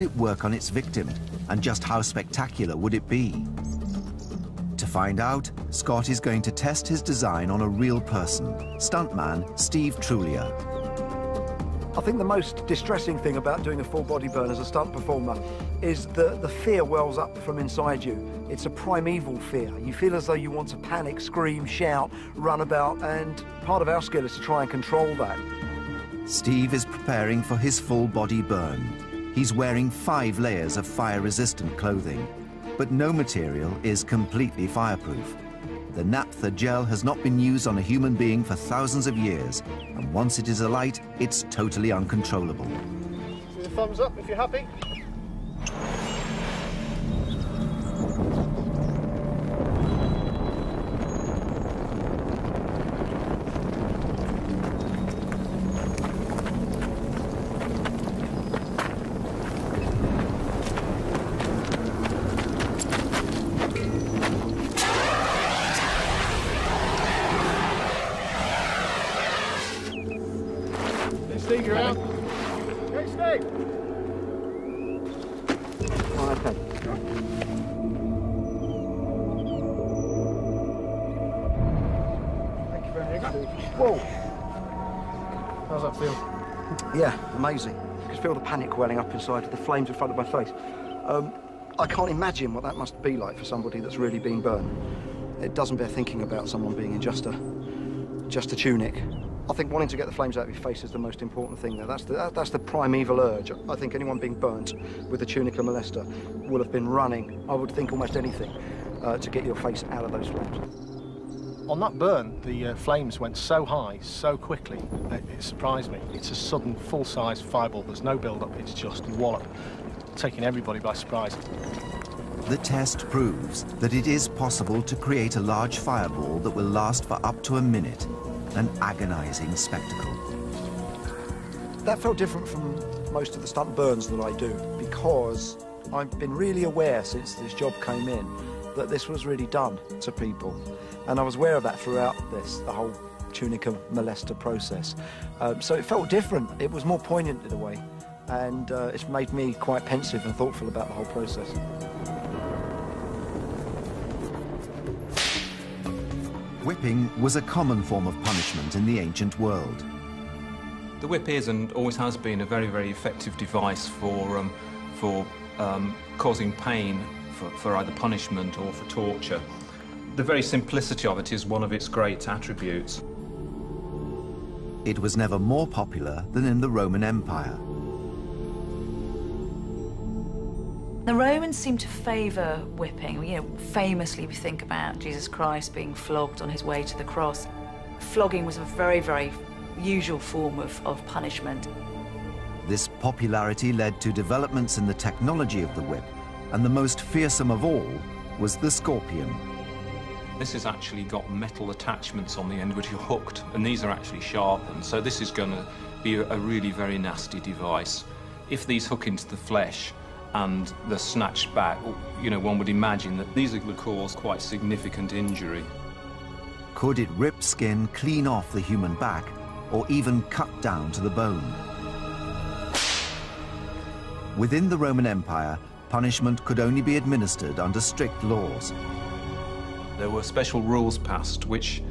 it work on its victim, and just how spectacular would it be? To find out, Scott is going to test his design on a real person, stuntman Steve Trulia. I think the most distressing thing about doing a full body burn as a stunt performer is the fear wells up from inside you. It's a primeval fear. You feel as though you want to panic, scream, shout, run about, and part of our skill is to try and control that. Steve is preparing for his full body burn. He's wearing 5 layers of fire-resistant clothing, but no material is completely fireproof. The naphtha gel has not been used on a human being for thousands of years, and once it is alight, it's totally uncontrollable. See the thumbs up if you're happy. Steve, you're out. Okay, Steve. Oh, okay. Thank you very much, Steve. Whoa. How's that feel? Yeah, amazing. You can feel the panic welling up inside, the flames in front of my face. I can't imagine what that must be like for somebody that's really been burned. It doesn't bear thinking about someone being in just a tunic. I think wanting to get the flames out of your face is the most important thing there. That's the primeval urge. I think anyone being burnt with a tunica molester will have been running, I would think, almost anything to get your face out of those flames. On that burn, the flames went so high, so quickly, that it surprised me. It's a sudden, full-size fireball. There's no build-up, it's just wallop, taking everybody by surprise. The test proves that it is possible to create a large fireball that will last for up to a minute. An agonizing spectacle. That felt different from most of the stunt burns that I do, because I've been really aware since this job came in that this was really done to people. And I was aware of that throughout the whole tunica molester process. So it felt different. It was more poignant in a way. And it's made me quite pensive and thoughtful about the whole process. Whipping was a common form of punishment in the ancient world. The whip is and always has been a very, very effective device for causing pain for either punishment or for torture. The very simplicity of it is one of its great attributes. It was never more popular than in the Roman Empire. The Romans seem to favour whipping. You know, famously we think about Jesus Christ being flogged on his way to the cross. Flogging was a very, very usual form of punishment. This popularity led to developments in the technology of the whip, and the most fearsome of all was the scorpion. This has actually got metal attachments on the end which are hooked, and these are actually sharpened, so this is going to be a really very nasty device. If these hook into the flesh and they're snatched back, you know, one would imagine that these are going to cause quite significant injury. Could it rip skin clean off the human back, or even cut down to the bone? Within the Roman Empire, punishment could only be administered under strict laws. There were special rules passed which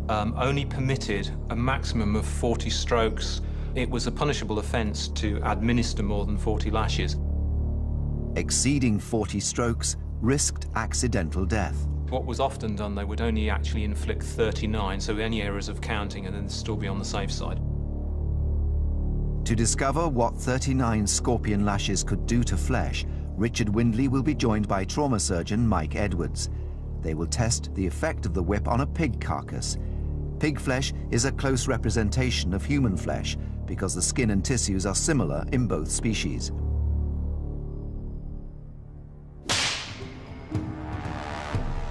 only permitted a maximum of 40 strokes. It was a punishable offence to administer more than 40 lashes. Exceeding 40 strokes risked accidental death. What was often done, they would only actually inflict 39, so any errors of counting and then still be on the safe side. To discover what 39 scorpion lashes could do to flesh, Richard Windley will be joined by trauma surgeon Mike Edwards. They will test the effect of the whip on a pig carcass. Pig flesh is a close representation of human flesh because the skin and tissues are similar in both species.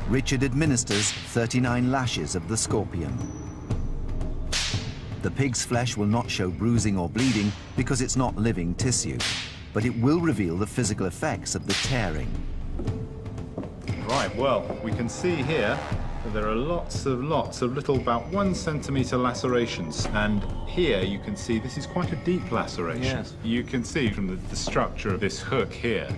Richard administers 39 lashes of the scorpion. The pig's flesh will not show bruising or bleeding because it's not living tissue, but it will reveal the physical effects of the tearing. Right, well, we can see here There are lots of little, about 1 centimetre lacerations, and here you can see this is quite a deep laceration. Yes. You can see from the structure of this hook here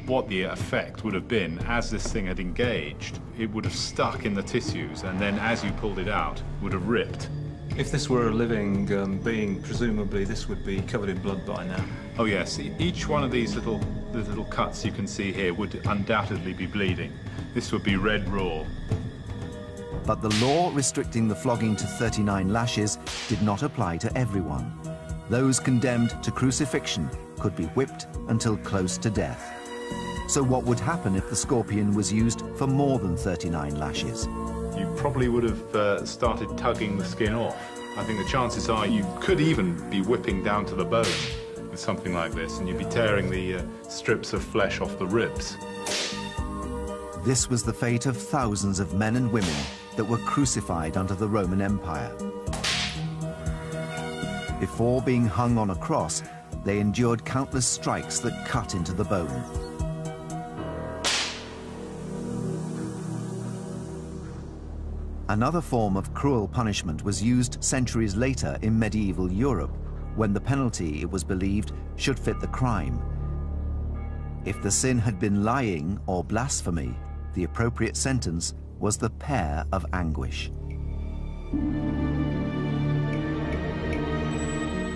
what the effect would have been as this thing had engaged. It would have stuck in the tissues, and then as you pulled it out, would have ripped. If this were a living being, presumably this would be covered in blood by now. Oh yes, each one of these little cuts you can see here would undoubtedly be bleeding. This would be red raw. But the law restricting the flogging to 39 lashes did not apply to everyone. Those condemned to crucifixion could be whipped until close to death. So what would happen if the scorpion was used for more than 39 lashes? You probably would have started tugging the skin off. I think the chances are you could even be whipping down to the bone with something like this, and you'd be tearing the strips of flesh off the ribs. This was the fate of thousands of men and women that were crucified under the Roman Empire. Before being hung on a cross, they endured countless strikes that cut into the bone. Another form of cruel punishment was used centuries later in medieval Europe, when the penalty, it was believed, should fit the crime. If the sin had been lying or blasphemy, the appropriate sentence was the pear of anguish.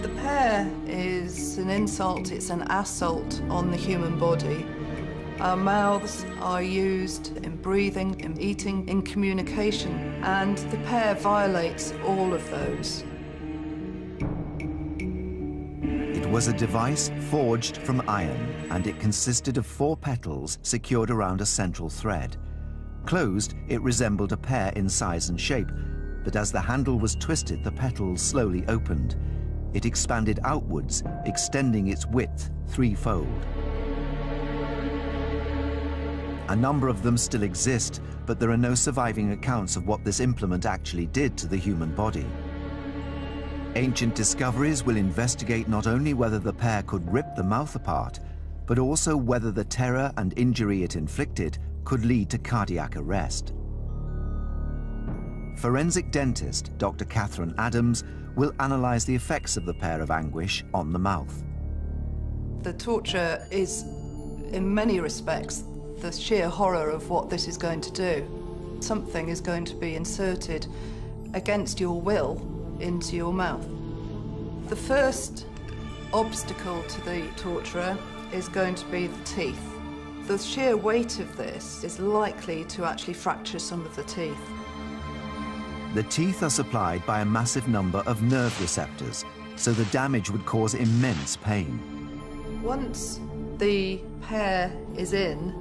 The pear is an insult, it's an assault on the human body. Our mouths are used in breathing, in eating, in communication, and the pear violates all of those. It was a device forged from iron, and it consisted of 4 petals secured around a central thread. Closed, it resembled a pear in size and shape, but as the handle was twisted, the petals slowly opened. It expanded outwards, extending its width 3-fold. A number of them still exist, but there are no surviving accounts of what this implement actually did to the human body. Ancient discoveries will investigate not only whether the pear could rip the mouth apart, but also whether the terror and injury it inflicted could lead to cardiac arrest. Forensic dentist Dr. Catherine Adams will analyze the effects of the pear of anguish on the mouth. The torture is, in many respects, the sheer horror of what this is going to do. Something is going to be inserted against your will into your mouth. The first obstacle to the torturer is going to be the teeth. The sheer weight of this is likely to actually fracture some of the teeth. The teeth are supplied by a massive number of nerve receptors, so the damage would cause immense pain. Once the pear is in,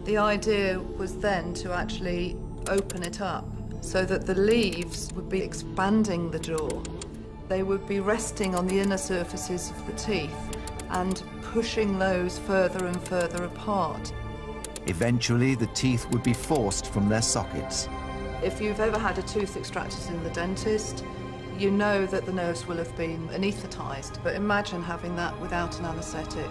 the idea was then to actually open it up so that the leaves would be expanding the jaw. They would be resting on the inner surfaces of the teeth and pushing those further and further apart. Eventually, the teeth would be forced from their sockets. If you've ever had a tooth extracted in the dentist, you know that the nerves will have been anaesthetized, but imagine having that without an anesthetic.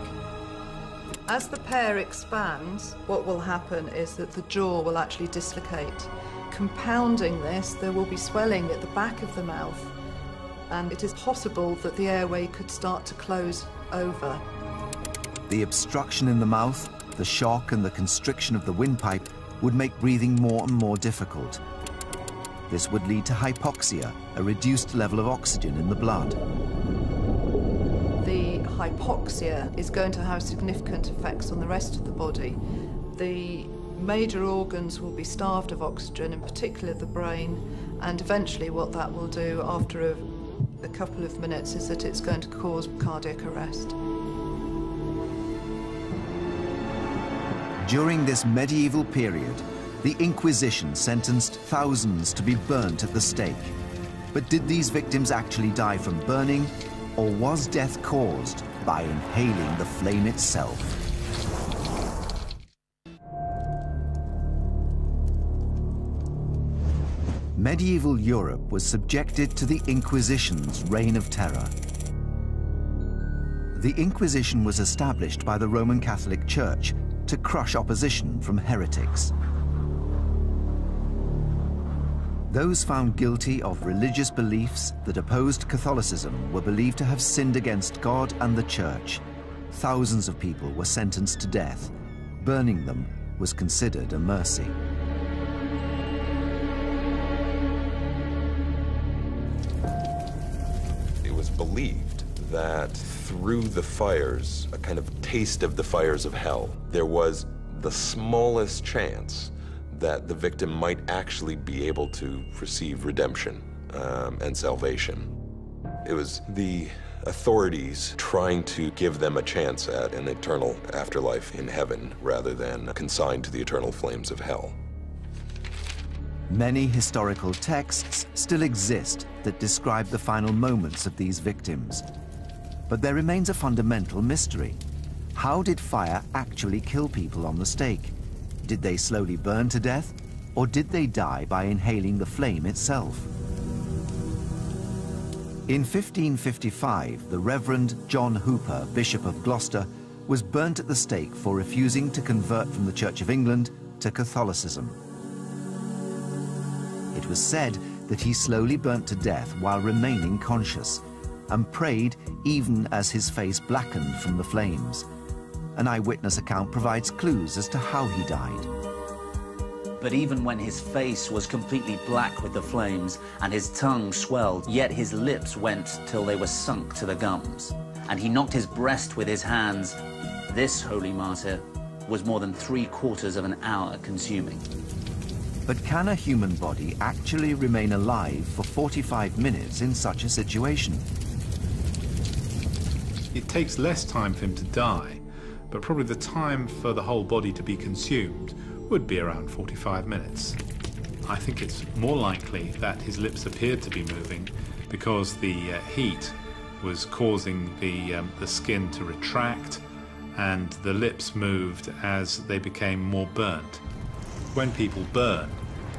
As the pear expands, what will happen is that the jaw will actually dislocate. Compounding this, there will be swelling at the back of the mouth, and it is possible that the airway could start to close over. The obstruction in the mouth, the shock and the constriction of the windpipe would make breathing more and more difficult. This would lead to hypoxia, a reduced level of oxygen in the blood. The hypoxia is going to have significant effects on the rest of the body. The major organs will be starved of oxygen, in particular the brain, and eventually what that will do after a couple of minutes is that it's going to cause cardiac arrest. During this medieval period, the Inquisition sentenced thousands to be burnt at the stake. But did these victims actually die from burning, or was death caused by inhaling the flame itself? Medieval Europe was subjected to the Inquisition's reign of terror. The Inquisition was established by the Roman Catholic Church to crush opposition from heretics. Those found guilty of religious beliefs that opposed Catholicism were believed to have sinned against God and the Church. Thousands of people were sentenced to death. Burning them was considered a mercy. It was believed that through the fires, a kind of taste of the fires of hell, there was the smallest chance that the victim might actually be able to receive redemption and salvation. It was the authorities trying to give them a chance at an eternal afterlife in heaven rather than consigned to the eternal flames of hell. Many historical texts still exist that describe the final moments of these victims. But there remains a fundamental mystery. How did fire actually kill people on the stake? Did they slowly burn to death, or did they die by inhaling the flame itself? In 1555, the Reverend John Hooper, Bishop of Gloucester, was burnt at the stake for refusing to convert from the Church of England to Catholicism. It was said that he slowly burnt to death while remaining conscious, and prayed even as his face blackened from the flames. An eyewitness account provides clues as to how he died. But even when his face was completely black with the flames and his tongue swelled, yet his lips went till they were sunk to the gums, and he knocked his breast with his hands, this holy martyr was more than 3/4 of an hour consuming. But can a human body actually remain alive for 45 minutes in such a situation? It takes less time for him to die, but probably the time for the whole body to be consumed would be around 45 minutes. I think it's more likely that his lips appeared to be moving because the heat was causing the skin to retract, and the lips moved as they became more burnt. When people burn,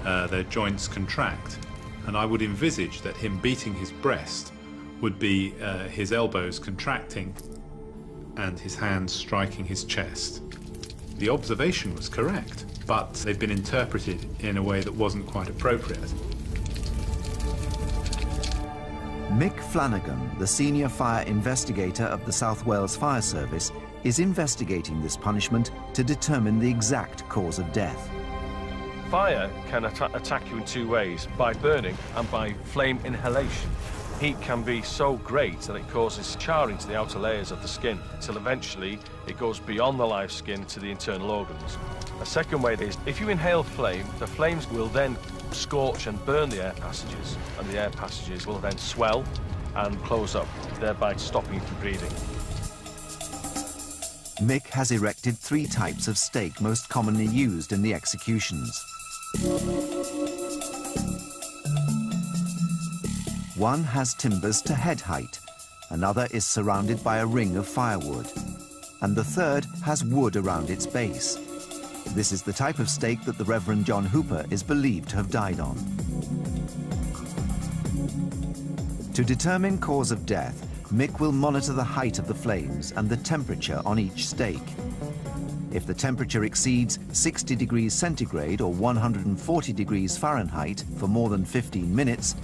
their joints contract, and I would envisage that him beating his breast would be his elbows contracting and his hands striking his chest. The observation was correct, but they've been interpreted in a way that wasn't quite appropriate. Mick Flanagan, the senior fire investigator of the South Wales Fire Service, is investigating this punishment to determine the exact cause of death. Fire can attack you in two ways, by burning and by flame inhalation. Heat can be so great that it causes charring to the outer layers of the skin, until eventually it goes beyond the live skin to the internal organs. A second way is, if you inhale flame, the flames will then scorch and burn the air passages, and the air passages will then swell and close up, thereby stopping you from breathing. Mick has erected 3 types of stake most commonly used in the executions. One has timbers to head height, another is surrounded by a ring of firewood, and the third has wood around its base. This is the type of stake that the Reverend John Hooper is believed to have died on. To determine cause of death, Mick will monitor the height of the flames and the temperature on each stake. If the temperature exceeds 60 degrees centigrade or 140 degrees Fahrenheit for more than 15 minutes,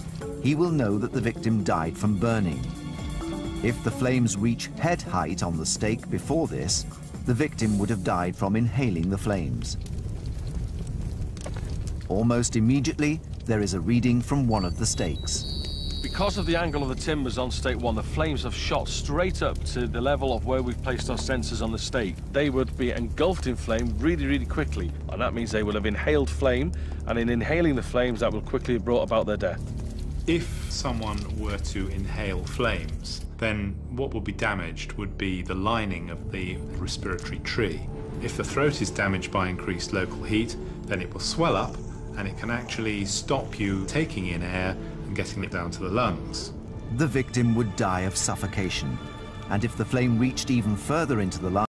he will know that the victim died from burning. If the flames reach head height on the stake before this, the victim would have died from inhaling the flames. Almost immediately, there is a reading from one of the stakes. Because of the angle of the timbers on stake 1, the flames have shot straight up to the level of where we've placed our sensors on the stake. They would be engulfed in flame really, really quickly, and that means they will have inhaled flame, and in inhaling the flames, that will quickly have brought about their death. If someone were to inhale flames, then what would be damaged would be the lining of the respiratory tree. If the throat is damaged by increased local heat, then it will swell up, and it can actually stop you taking in air and getting it down to the lungs. The victim would die of suffocation, and if the flame reached even further into the lungs,